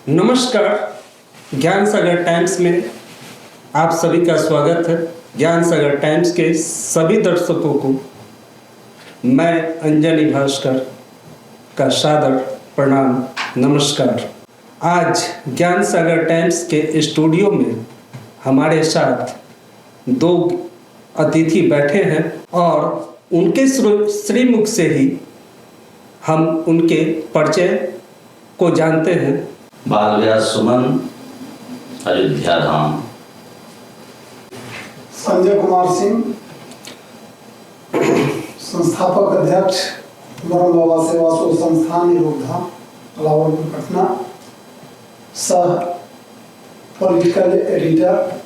नमस्कार। ज्ञान सागर टाइम्स में आप सभी का स्वागत है। ज्ञान सागर टाइम्स के सभी दर्शकों को मैं अंजनी भास्कर का सादर प्रणाम नमस्कार। आज ज्ञान सागर टाइम्स के स्टूडियो में हमारे साथ दो अतिथि बैठे हैं और उनके श्रीमुख से ही हम उनके परिचय को जानते हैं। बाल व्यास सुमन, अयोध्या धाम। संजय कुमार सिंह, संस्थापक अध्यक्ष ब्रह्म बाबा सेवा शोध संस्थान निरोधा रावलपुर पटना, सह पॉलिटिकल एडिटर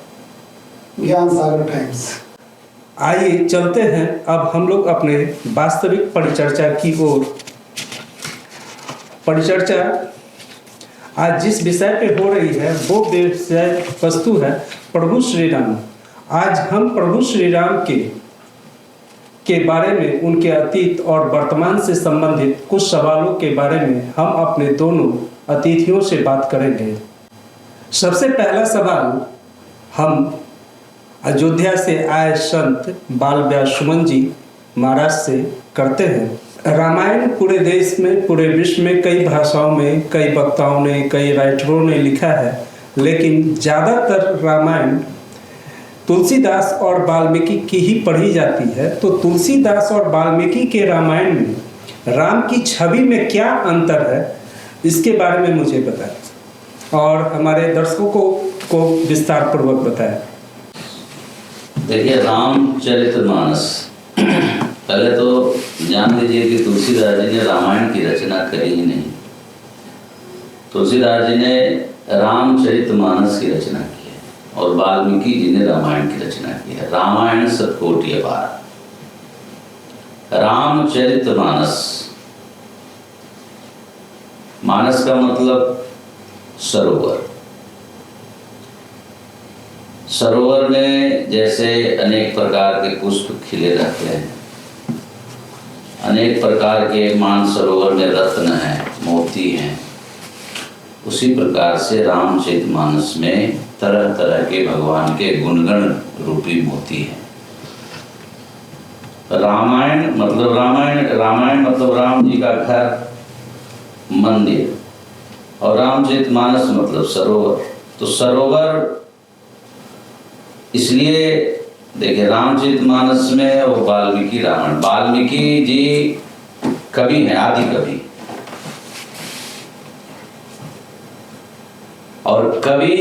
ज्ञान सागर टाइम्स। आइए चलते हैं अब हम लोग अपने वास्तविक परिचर्चा की ओर। परिचर्चा आज जिस विषय पे हो रही है वो विषय वस्तु है प्रभु श्री राम। आज हम प्रभु श्री राम के बारे में, उनके अतीत और वर्तमान से संबंधित कुछ सवालों के बारे में हम अपने दोनों अतिथियों से बात करेंगे। सबसे पहला सवाल हम अयोध्या से आए संत बाल व्यास सुमन जी महाराज से करते हैं। रामायण पूरे देश में, पूरे विश्व में कई भाषाओं में कई वक्ताओं ने, कई राइटरों ने लिखा है, लेकिन ज़्यादातर रामायण तुलसीदास और वाल्मीकि की ही पढ़ी जाती है। तो तुलसीदास और वाल्मीकि के रामायण में राम की छवि में क्या अंतर है, इसके बारे में मुझे बताएं और हमारे दर्शकों को विस्तार पूर्वक बताएं। देखिए, रामचरितमानस, पहले तो जान लीजिए कि तुलसीदास जी ने रामायण की रचना करी ही नहीं। तुलसीदास जी ने रामचरितमानस की रचना की है और वाल्मीकि जी ने रामायण की रचना की है। रामायण सतकोटि अपार, रामचरितमानस, मानस का मतलब सरोवर। सरोवर में जैसे अनेक प्रकार के पुष्प खिले रहते हैं, अनेक प्रकार के मानसरोवर में रत्न हैं, मोती हैं, उसी प्रकार से रामचरितमानस में तरह तरह के भगवान के गुणगण रूपी मोती हैं। रामायण मतलब राम जी का घर, मंदिर, और रामचरितमानस मतलब सरोवर। तो सरोवर इसलिए देखिए, रामचरितमानस में और वाल्मीकि रामायण, वाल्मीकि जी कवि हैं, आदि कवि, और कवि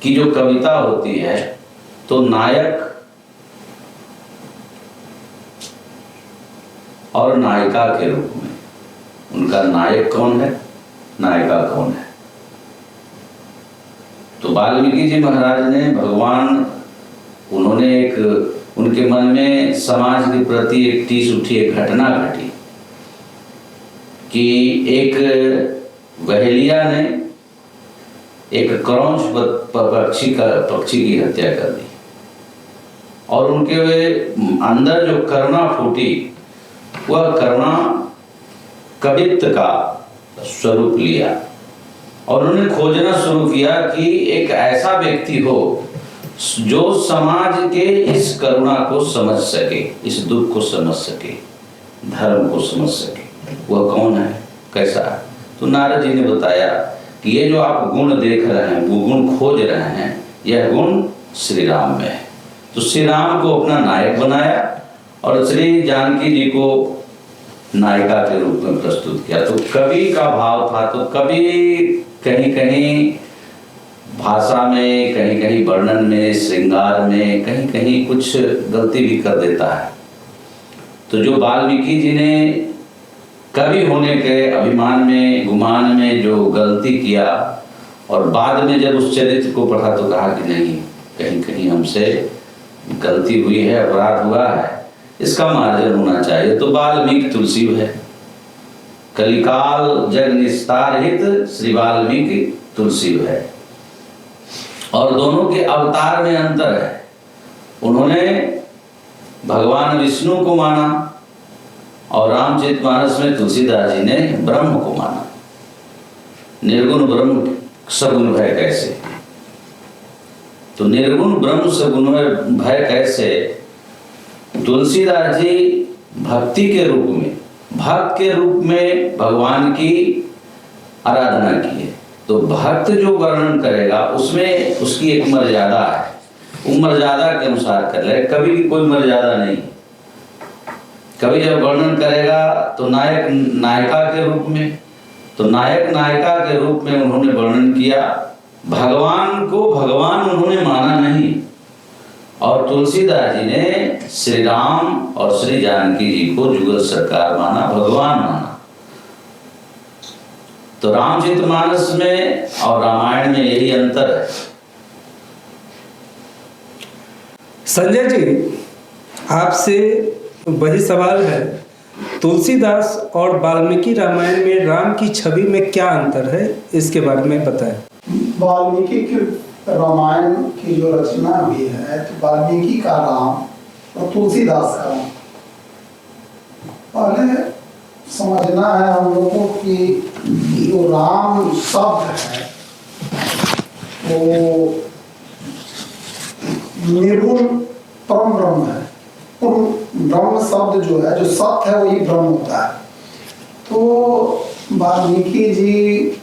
की जो कविता होती है तो नायक और नायिका के रूप में, उनका नायक कौन है, नायिका कौन है। तो वाल्मीकि जी महाराज ने भगवान, उन्होंने एक, उनके मन में समाज के प्रति एक टीस उठी, एक घटना घटी कि एक बहेलिया ने एक क्रौंच पक्षी की हत्या कर दी और उनके अंदर जो करुणा फूटी, वह करुणा कवित्व का स्वरूप लिया और उन्होंने खोजना शुरू किया कि एक ऐसा व्यक्ति हो जो समाज के इस करुणा को समझ सके, इस दुख को समझ सके, धर्म को समझ सके। वह कौन है, कैसा है। तो नारद जी ने बताया कि ये जो आप गुण देख रहे हैं, वो गुण खोज रहे हैं, यह गुण श्री राम में है। तो श्री राम को अपना नायक बनाया और श्री जानकी जी को नायिका के रूप में प्रस्तुत किया। तो कवि का भाव था। तो कवि कहीं कहीं भाषा में, कहीं कहीं वर्णन में, श्रृंगार में, कहीं कहीं कुछ गलती भी कर देता है। तो जो वाल्मीकि जी ने कवि होने के अभिमान में, गुमान में जो गलती किया और बाद में जब उस चरित्र को पढ़ा तो कहा कि नहीं, कहीं कहीं हमसे गलती हुई है, अपराध हुआ है, इसका मार्जन होना चाहिए। तो वाल्मीकि तुलसी है, कलिकाल जग निस्तार हित श्री वाल्मीकि तुलसी है। और दोनों के अवतार में अंतर है। उन्होंने भगवान विष्णु को माना और रामचरितमानस में तुलसीदास जी ने ब्रह्म को माना। निर्गुण ब्रह्म सगुण भय कैसे। तो निर्गुण ब्रह्म सगुण भय कैसे, तुलसीदास जी भक्ति के रूप में, भक्त के रूप में भगवान की आराधना की है। तो भक्त जो वर्णन करेगा उसमें उसकी एक मर्यादा है, वो मर्यादा के अनुसार कर ले। कवि की कोई मर्यादा नहीं। कवि जब वर्णन करेगा तो नायक नायिका के रूप में, तो नायक नायिका के रूप में उन्होंने वर्णन किया। भगवान को भगवान उन्होंने माना नहीं, और तुलसीदास जी ने श्री राम और श्री जानकी जी को जुगल सरकार माना, भगवान माना। तो रामचरितमानस में और रामायण में यही अंतर है। संजय जी, आपसे वही सवाल है, तुलसीदास और वाल्मीकि रामायण में राम की छवि में क्या अंतर है, इसके बारे में बताएं। वाल्मीकि की रामायण की जो रचना हुई है, तो वाल्मीकि का राम और तुलसीदास का राम, पहले समझना है हम लोगों की जो राम शब्द है वो निर्गुण परम ब्रह्म है। ब्रह्म शब्द जो है, जो सत्य है, वही ब्रह्म होता है। तो वाल्मीकि जी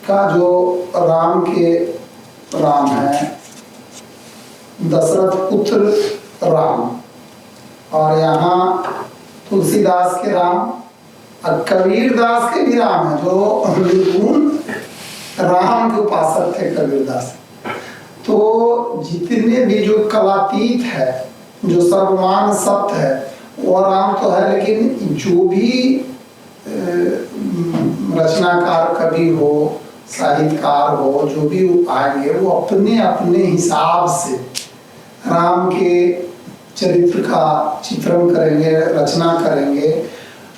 का जो राम है, दशरथ पुत्र राम, और यहाँ तुलसीदास के राम और कबीरदास के भी राम है, जो निर्गुण राम के उपासक थे कबीरदास। तो जितने भी जो कलातीत है, जो सर्वमान सत्य है, वो राम तो है, लेकिन जो भी रचनाकार कवि हो, साहित्यकार हो, जो भी आएंगे वो अपने अपने हिसाब से राम के चरित्र का चित्रण करेंगे, रचना करेंगे।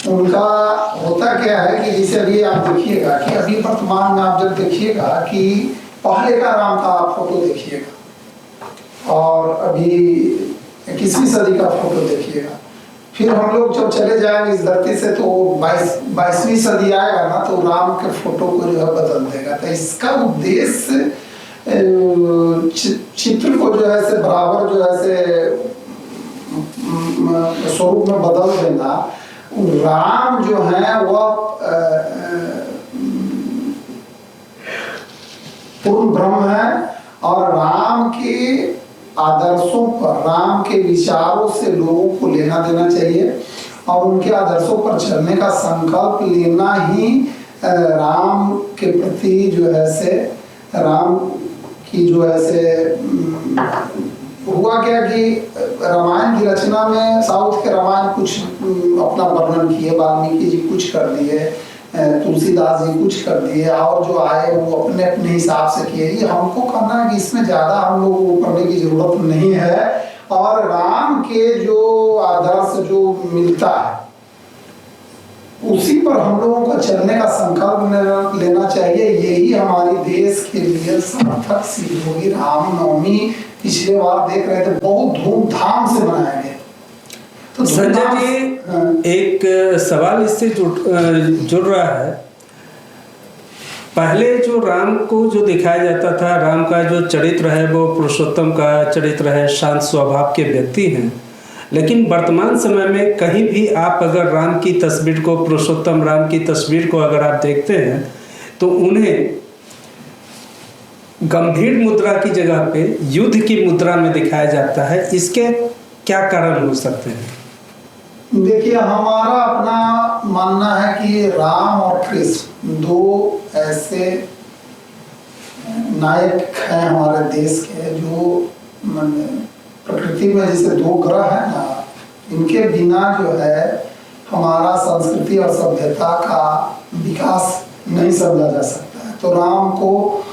उनका होता क्या है कि जैसे अभी आप देखिएगा कि अभी वर्तमान में आप जब देखिएगा कि पहले का राम का आप फोटो देखिएगा और अभी 21वीं सदी का फोटो देखिएगा, फिर हम लोग जब चले जाएंगे इस धरती से तो 22वीं सदी आएगा ना, तो राम के फोटो को जो है बदल देगा। तो इसका उद्देश्य चित्र को जो है से बराबर जो है से स्वरूप में बदल देना। राम जो है वह पूर्ण ब्रह्म है, और राम के आदर्शों पर, राम के विचारों से लोगों को लेना देना चाहिए, और उनके आदर्शों पर चलने का संकल्प लेना ही राम के प्रति जो है से, राम की जो है से हुआ क्या कि रामायण की रचना में साउथ के रामायण कुछ अपना वर्णन किए, वाल्मीकि जी कुछ कर दिए, तुलसीदास जी कुछ कर दिए, और जो आए वो अपने अपने हिसाब से किए। ये हमको कहना है कि इसमें ज़्यादा हम लोगों को करने की जरूरत नहीं है, और राम के जो आदर्श जो मिलता है उसी पर हम लोगों को चलने का संकल्प लेना चाहिए। यही हमारे देश के लिए सार्थक सिद्ध होगी। रामनवमी पिछले बार देख रहे थे, बहुत धूमधाम से मनाया गया। तो संजय जी, एक सवाल इससे जुड़ रहा है। पहले जो राम को जो दिखाया जाता था, राम का जो चरित्र है वो पुरुषोत्तम का चरित्र है, शांत स्वभाव के व्यक्ति हैं, लेकिन वर्तमान समय में कहीं भी आप अगर राम की तस्वीर को, पुरुषोत्तम राम की तस्वीर को अगर आप देखते हैं तो उन्हें गंभीर मुद्रा की जगह पे युद्ध की मुद्रा में दिखाया जाता है। इसके क्या कारण हो सकते हैं? देखिए, हमारा अपना मानना है कि राम और कृष्ण दो ऐसे नायक हैं हमारे देश के, जो प्रकृति में जैसे दो ग्रह है ना, इनके बिना जो है हमारा संस्कृति और सभ्यता का विकास नहीं समझा जा सकता है। तो राम को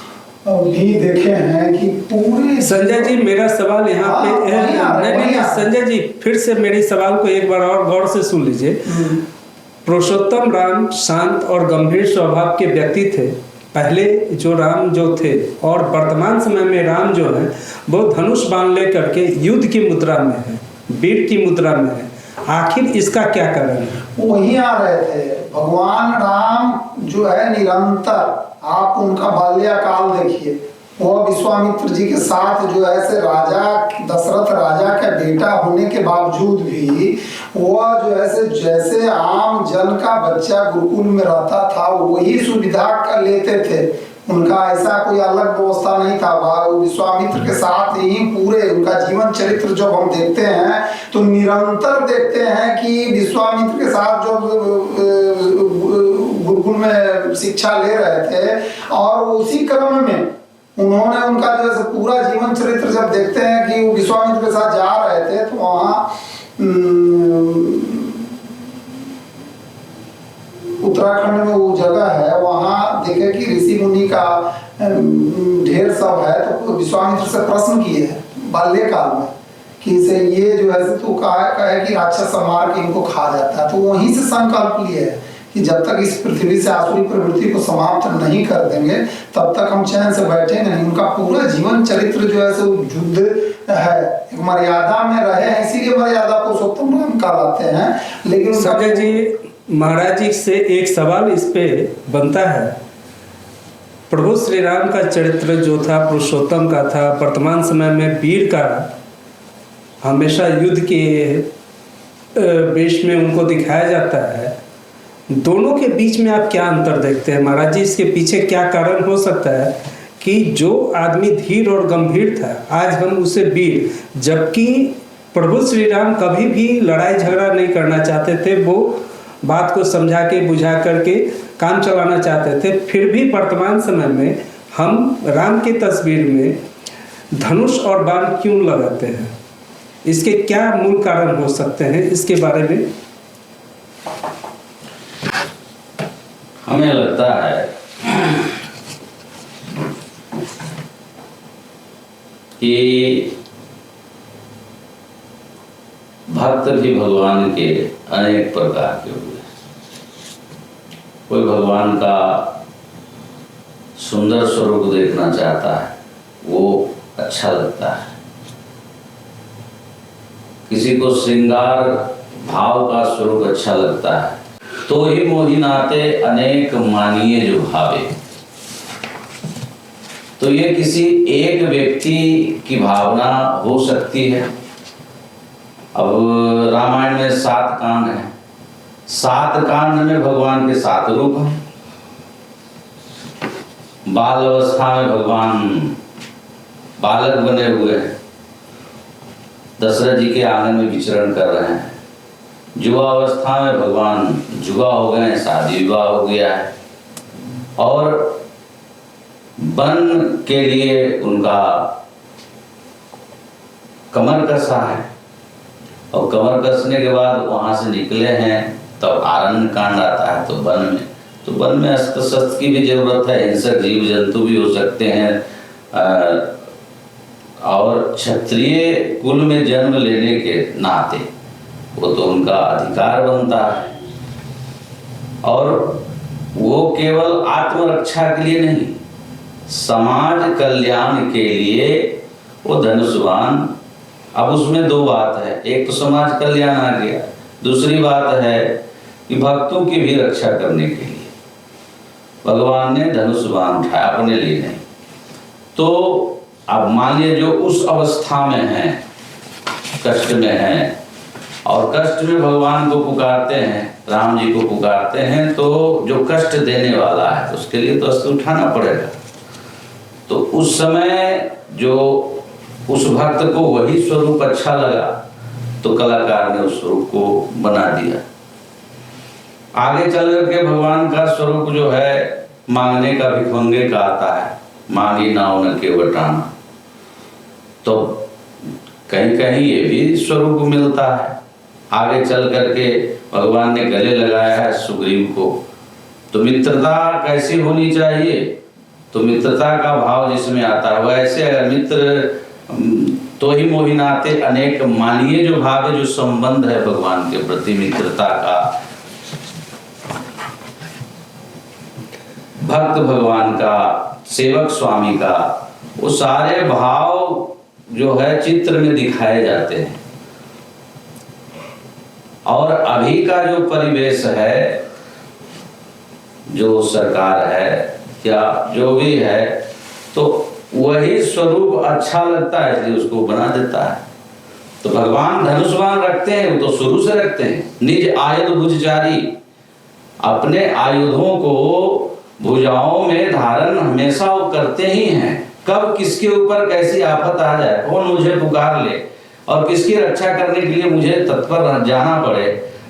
भी देखे हैं कि पूरे। संजय जी, मेरा सवाल यहाँ पे नहीं, संजय जी फिर से मेरी सवाल को एक बार और गौर से सुन लीजिए। पुरुषोत्तम राम शांत और गंभीर स्वभाव के व्यक्ति थे, पहले जो राम जो थे, और वर्तमान समय में राम जो है वो धनुष बाण लेकर के युद्ध की मुद्रा में है, वीर की मुद्रा में है। आखिर इसका क्या कारण है? वही आ रहे थे भगवान राम जो है निरंतर, आप उनका बाल्यकाल देखिए, वह विश्वामित्र जी के साथ जो है से राजा दशरथ राजा का बेटा होने के बावजूद भी वह जो है से जैसे आम जन का बच्चा गुरुकुल में रहता था वही सुविधा कर लेते थे। उनका ऐसा कोई अलग व्यवस्था नहीं था। विश्वामित्र के साथ ही पूरे उनका जीवन चरित्र जब हम देखते हैं तो निरंतर देखते हैं कि विश्वामित्र के साथ जो गुरुकुल में शिक्षा ले रहे थे और उसी क्रम में उन्होंने उनका जो है पूरा जीवन चरित्र जब देखते हैं कि वो विश्वामित्र के साथ जा रहे थे तो वहाँ उत्तराखंड में वो जगह है, वहाँ देखे कि ऋषि मुनि का ढेर सब है। तो विश्वामित्र से प्रश्न किए हैं बाल्यकाल में कि इसे ये जो है तो कहे कि राक्षस मार के इनको खा जाता है। तो वहीं से संकल्प लिए है कि जब तक इस पृथ्वी से आसुरी प्रवृत्ति को समाप्त नहीं कर देंगे तब तक हम चैन से बैठेंगे नहीं। उनका पूरा जीवन चरित्र जो है सो युद्ध है, एक मर्यादा में रहे हैं, इसीलिए मर्यादा पुरुषोत्तम राम कहलाते हैं। लेकिन संजय जी, महाराज जी से एक सवाल इस पे बनता है, प्रभु श्री राम का चरित्र जो था पुरुषोत्तम का था, वर्तमान समय में वीर का हमेशा युद्ध के वेश में उनको दिखाया जाता है। दोनों के बीच में आप क्या अंतर देखते हैं महाराज जी? इसके पीछे क्या कारण हो सकता है कि जो आदमी धीर और गंभीर था आज हम उसे वीर, जबकि प्रभु श्री राम कभी भी लड़ाई झगड़ा नहीं करना चाहते थे, वो बात को समझा के बुझा करके काम चलाना चाहते थे, फिर भी वर्तमान समय में हम राम की तस्वीर में धनुष और बाण क्यों लगाते हैं? इसके क्या मूल कारण हो सकते हैं? इसके बारे में हमें लगता है कि भक्त भी भगवान के अनेक प्रकार के हुए। कोई भगवान का सुंदर स्वरूप देखना चाहता है, वो अच्छा लगता है। किसी को श्रृंगार भाव का स्वरूप अच्छा लगता है। तो ही मोहि नाते अनेक मानिए जो भावे। तो ये किसी एक व्यक्ति की भावना हो सकती है। अब रामायण में 7 कांड हैं, 7 कांड में भगवान के 7 रूप हैं। बाल अवस्था में भगवान बालक बने हुए हैं, दशरथ जी के आंगन में विचरण कर रहे हैं। युवा अवस्था में भगवान जुआ हो गए, शादी विवाह हो गया है। और वन के लिए उनका कमर कसा है, और कमर कसने के बाद वहां से निकले हैं तब आरण्य कांड आता है। तो वन में अस्त्र शस्त्र की भी जरूरत है, हिंसक जीव जंतु भी हो सकते हैं। और क्षत्रिय कुल में जन्म लेने के नाते वो तो उनका अधिकार बनता है। और वो केवल आत्मरक्षा के लिए नहीं, समाज कल्याण के लिए वो धनुष्वान। अब उसमें 2 बात है, एक तो समाज कल्याण आ गया, दूसरी बात है कि भक्तों की भी रक्षा करने के लिए भगवान ने धनुष्वान उठाया, अपने लिए नहीं। तो अब मानिए जो उस अवस्था में हैं, कष्ट में हैं, और कष्ट में भगवान को पुकारते हैं, राम जी को पुकारते हैं, तो जो कष्ट देने वाला है तो उसके लिए तो अस्त्र उठाना पड़ेगा। तो उस समय जो उस भक्त को वही स्वरूप अच्छा लगा तो कलाकार ने उस स्वरूप को बना दिया। आगे चल करके भगवान का स्वरूप जो है मांगने का भिखमंगे का आता है, मांगी नाव न के वटाना। तो कहीं कहीं ये भी स्वरूप मिलता है। आगे चल करके भगवान ने गले लगाया है सुग्रीव को। तो मित्रता कैसी होनी चाहिए? तो मित्रता का भाव जिसमें आता है वैसे अगर मित्र तो ही मोहि नाते अनेक मानिए जो भाव है, जो संबंध है भगवान के प्रति मित्रता का, भक्त भगवान का, सेवक स्वामी का, वो सारे भाव जो है चित्र में दिखाए जाते हैं। और अभी का जो परिवेश है जो सरकार है या जो भी है, तो वही स्वरूप अच्छा लगता है इसलिए उसको बना देता है। तो भगवान धनुष्वान रखते हैं, वो तो शुरू से रखते हैं। निज आयुध भुजचारी, अपने आयुधों को भुजाओं में धारण हमेशा वो करते ही हैं। कब किसके ऊपर कैसी आफत आ जाए, कौन मुझे पुकार ले और किसकी रक्षा करने के लिए मुझे तत्पर जाना पड़े,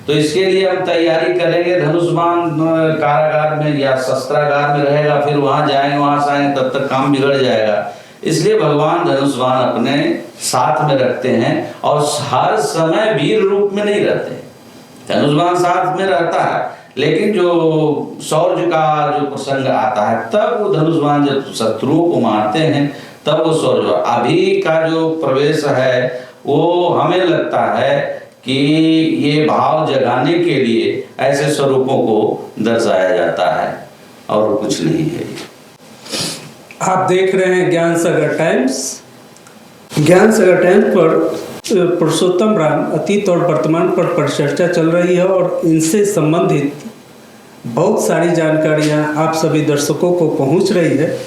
तो इसके लिए हम तैयारी करेंगे। धनुष्वान कारागार में या शस्त्रागार में रहेगा, फिर वहां जाएंगे, वहां से आएंगे, तब तक काम बिगड़ जाएगा। इसलिए भगवान धनुष्वान अपने साथ में रखते हैं और हर समय वीर रूप में नहीं रहते। धनुष्वान साथ में रहता है, लेकिन जो शौर्य का जो प्रसंग आता है तब वो धनुष्वान जब शत्रुओं को मारते हैं तब वो शौर्य। अभी का जो प्रवेश है वो हमें लगता है कि ये भाव जगाने के लिए ऐसे स्वरूपों को दर्शाया जाता है और कुछ नहीं है। आप देख रहे हैं ज्ञान सागर टाइम्स। ज्ञान सागर टाइम्स पर पुरुषोत्तम राम अतीत और वर्तमान पर परिचर्चा चल रही है और इनसे संबंधित बहुत सारी जानकारियां आप सभी दर्शकों को पहुंच रही है।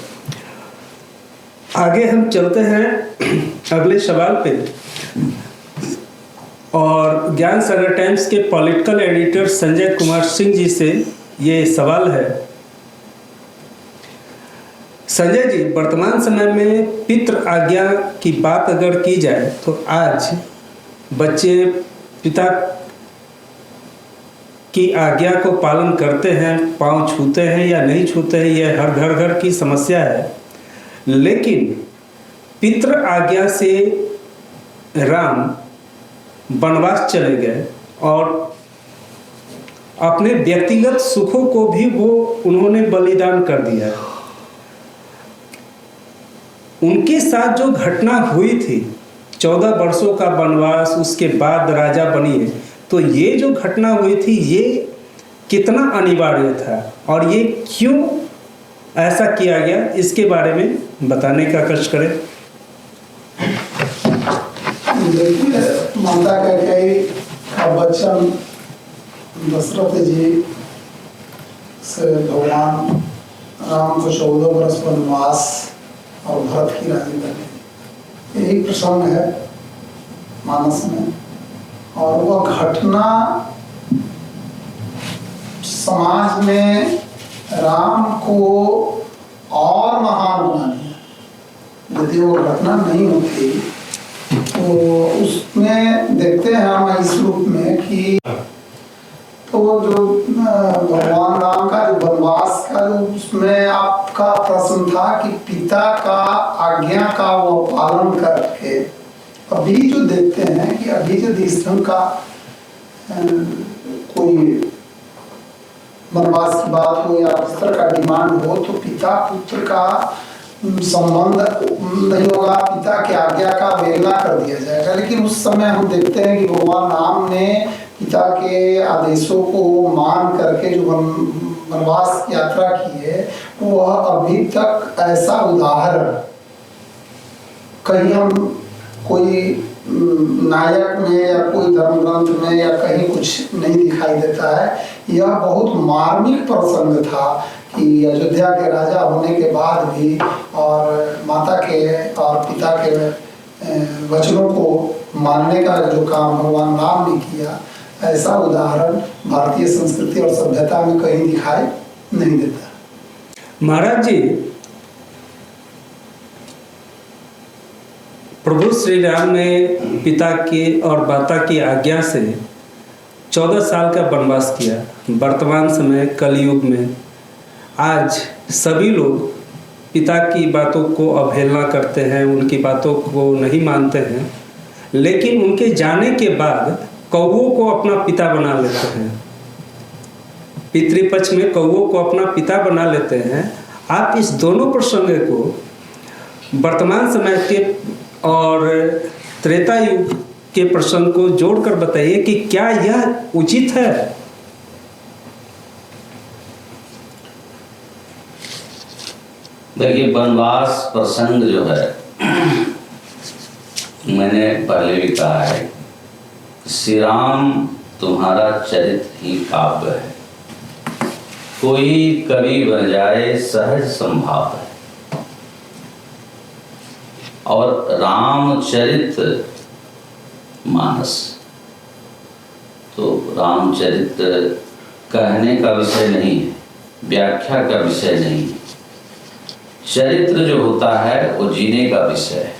आगे हम चलते हैं अगले सवाल पे, और ज्ञान सागर टाइम्स के पॉलिटिकल एडिटर संजय कुमार सिंह जी से ये सवाल है। संजय जी, वर्तमान समय में पितृ आज्ञा की बात अगर की जाए तो आज बच्चे पिता की आज्ञा को पालन करते हैं, पांव छूते हैं या नहीं छूते हैं, यह हर घर घर की समस्या है। लेकिन पितृ आज्ञा से राम वनवास चले गए और अपने व्यक्तिगत सुखों को भी वो उन्होंने बलिदान कर दिया। उनके साथ जो घटना हुई थी, 14 वर्षों का वनवास, उसके बाद राजा बनिए, तो ये जो घटना हुई थी ये कितना अनिवार्य था और ये क्यों ऐसा किया गया, इसके बारे में बताने का कष्ट करें। देखिए, माता कैकेयी का वचन दशरथ जी से भगवान राम को 14 वर्ष वनवास और भरत की राजी बने, यही प्रसंग है मानस में। और वह घटना समाज में राम को और महान बना दिया। यदि वो घटना नहीं होती तो उसमें देखते हैं हम इस रूप में कि तो जो भगवान राम का जो वनवास का जो उसमें आपका प्रश्न था कि पिता का आज्ञा का वो पालन करके, अभी जो देखते हैं कि अभी जो इस ढंग का कोई वनवास की बात हो या इस तरह का डिमांड हो तो पिता पुत्र का संबंध नहीं होगा, पिता की आज्ञा का अवहेलना कर दिया जाएगा। लेकिन उस समय हम देखते हैं कि भगवान राम ने पिता के आदेशों को मान करके जो वनवास की यात्रा की है, वह अभी तक ऐसा उदाहरण कहीं हम कोई नायक में या कोई धर्म ग्रंथ में या कहीं कुछ नहीं दिखाई देता है। यह बहुत मार्मिक प्रसंग था कि अयोध्या के राजा होने के बाद भी और माता के और पिता के वचनों को मानने का जो काम भगवान राम ने किया, ऐसा उदाहरण भारतीय संस्कृति और सभ्यता में कहीं दिखाई नहीं देता। महाराज जी, प्रभु श्री राम ने पिता की और माता की आज्ञा से 14 साल का वनवास किया। वर्तमान समय कलयुग में आज सभी लोग पिता की बातों को अवहेलना करते हैं, उनकी बातों को नहीं मानते हैं, लेकिन उनके जाने के बाद कौवों को अपना पिता बना लेते हैं। पितृपक्ष में कौवों को अपना पिता बना लेते हैं। आप इस दोनों प्रसंग को वर्तमान समय के और त्रेता युग के प्रसंग को जोड़कर बताइए कि क्या यह उचित है। देखिए, वनवास प्रसंग जो है मैंने पहले भी कहा है, श्री राम तुम्हारा चरित्र ही काव्य है। कोई कवि बन जाए सहज संभाव है। और रामचरित मानस तो रामचरित कहने का विषय नहीं है, व्याख्या का विषय नहीं है। चरित्र जो होता है वो जीने का विषय है।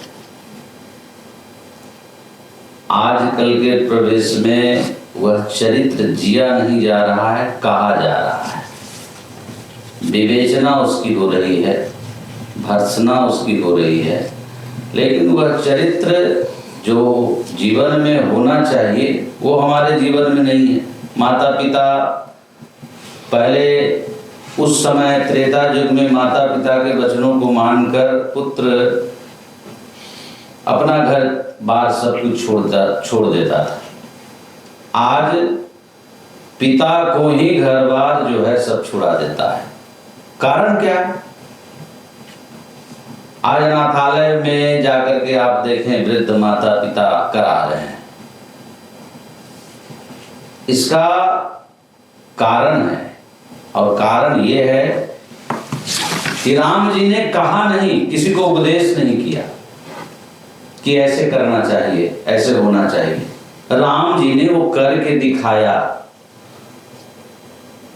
आजकल के प्रवेश में वह चरित्र जिया नहीं जा रहा है, कहा जा रहा है। विवेचना उसकी हो रही है, भर्त्सना उसकी हो रही है, लेकिन वह चरित्र जो जीवन में होना चाहिए वो हमारे जीवन में नहीं है। माता पिता पहले उस समय त्रेता युग में माता पिता के वचनों को मानकर पुत्र अपना घर बार सब कुछ छोड़ देता था। आज पिता को ही घर बार जो है सब छुड़ा देता है। कारण क्या है? आज अनाथालय में जाकर के आप देखें वृद्ध माता पिता करा रहे हैं। इसका कारण है, और कारण ये है कि राम जी ने कहा नहीं, किसी को उपदेश नहीं किया कि ऐसे करना चाहिए, ऐसे होना चाहिए। राम जी ने वो करके दिखाया।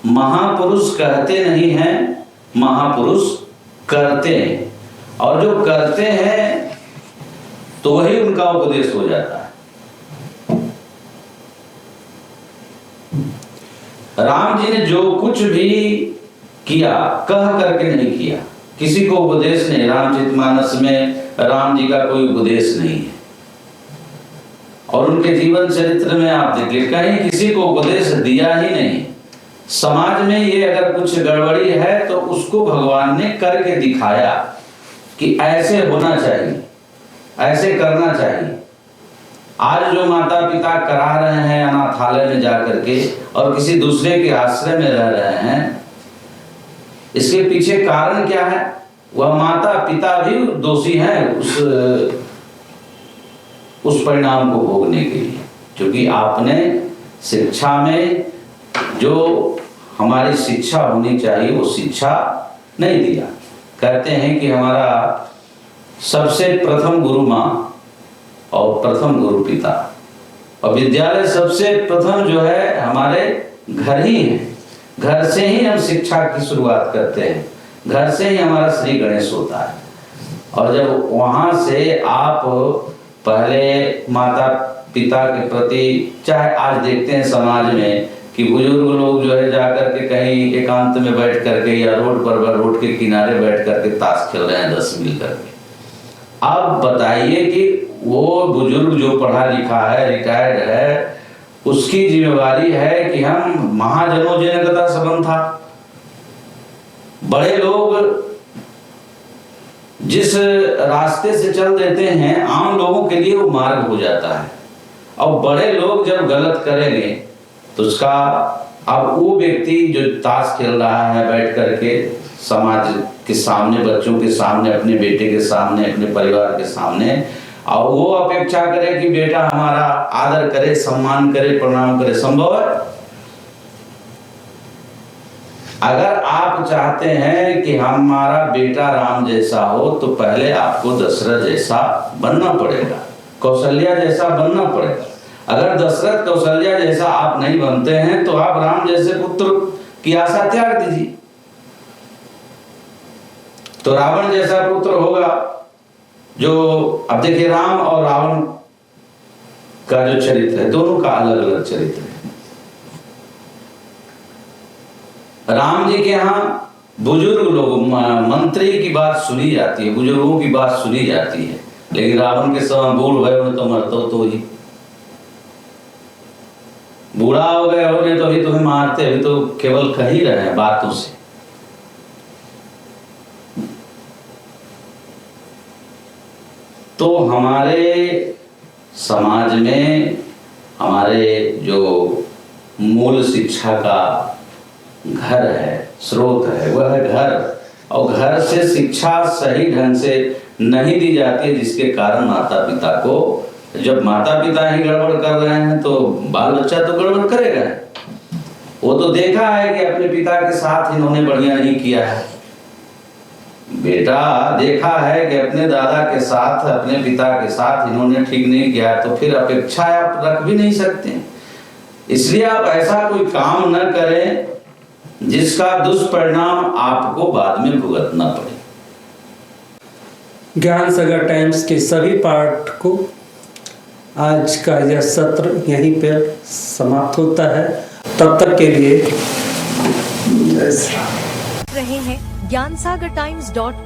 महापुरुष कहते नहीं हैं, महापुरुष करते हैं, और जो करते हैं तो वही उनका उपदेश हो जाता है। राम जी ने जो कुछ भी किया कह करके नहीं किया, किसी को उपदेश नहीं। रामचरितमानस में राम जी का कोई उपदेश नहीं है, और उनके जीवन चरित्र में आप देखिए कहीं किसी को उपदेश दिया ही नहीं। समाज में ये अगर कुछ गड़बड़ी है तो उसको भगवान ने करके दिखाया कि ऐसे होना चाहिए, ऐसे करना चाहिए। आज जो माता पिता करा रहे हैं अनाथालय में जाकर के और किसी दूसरे के आश्रय में रह रहे हैं, इसके पीछे कारण क्या है? वह माता पिता भी दोषी हैं उस परिणाम को भोगने के लिए, क्योंकि आपने शिक्षा में जो हमारी शिक्षा होनी चाहिए वो शिक्षा नहीं दिया। कहते हैं कि हमारा सबसे प्रथम गुरु माँ और प्रथम गुरु पिता, और विद्यालय सबसे प्रथम जो है हमारे घर ही है। घर से ही हम शिक्षा की शुरुआत करते हैं, घर से ही हमारा श्री गणेश होता है। और जब वहाँ से आप पहले माता पिता के प्रति, चाहे आज देखते हैं समाज में कि बुजुर्ग लोग जो है जाकर के कहीं एकांत में बैठ करके या रोड पर रोड के किनारे बैठ करके ताश खेल रहे हैं 10 मिल करके। अब बताइए कि वो बुजुर्ग जो पढ़ा लिखा है, रिटायर्ड है, उसकी जिम्मेवारी है कि हम महाजनों जनकता संबंध था। बड़े लोग जिस रास्ते से चल देते हैं आम लोगों के लिए वो मार्ग हो जाता है, और बड़े लोग जब गलत करेंगे तो उसका, अब वो व्यक्ति जो ताश खेल रहा है बैठ करके समाज के सामने, बच्चों के सामने, अपने बेटे के सामने, अपने परिवार के सामने, और वो अपेक्षा करे कि बेटा हमारा आदर करे, सम्मान करे, प्रणाम करे, संभव है? अगर आप चाहते हैं कि हमारा बेटा राम जैसा हो तो पहले आपको दशरथ जैसा बनना पड़ेगा, कौशल्या जैसा बनना पड़ेगा। अगर दशरथ कौशल्या जैसा आप नहीं बनते हैं तो आप राम जैसे पुत्र की आशा त्याग दीजिए। तो रावण जैसा पुत्र होगा जो, अब देखिए राम और रावण का जो चरित्र है, दोनों का अलग अलग चरित्र है। राम जी के यहाँ बुजुर्ग लोग, मंत्री की बात सुनी जाती है, बुजुर्गों की बात सुनी जाती है, लेकिन रावण के समय बूढ़ भय होने तो मरते तो ही, बूढ़ा हो गए होने तो ही तुम्हें मारते, अभी तो केवल कह ही रहे हैं बातों से। तो हमारे समाज में हमारे जो मूल शिक्षा का घर है, स्रोत है, वह है घर, और घर से शिक्षा सही ढंग से नहीं दी जाती है, जिसके कारण माता पिता को, जब माता पिता ही गड़बड़ कर रहे हैं तो बाल बच्चा तो गड़बड़ करेगा। वो तो देखा है कि अपने पिता के साथ इन्होंने बढ़िया नहीं किया है। बेटा देखा है कि अपने दादा के साथ, अपने पिता के साथ इन्होंने ठीक नहीं किया, तो फिर अपेक्षा आप रख भी नहीं सकते। इसलिए आप ऐसा कोई काम न करें जिसका दुष्परिणाम आपको बाद में भुगतना पड़े। ज्ञान सागर टाइम्स के सभी पाठ को आज का यह सत्र यहीं पर समाप्त होता है। तब तक के लिए रहे हैं ज्ञानसागरटाइम्स.com।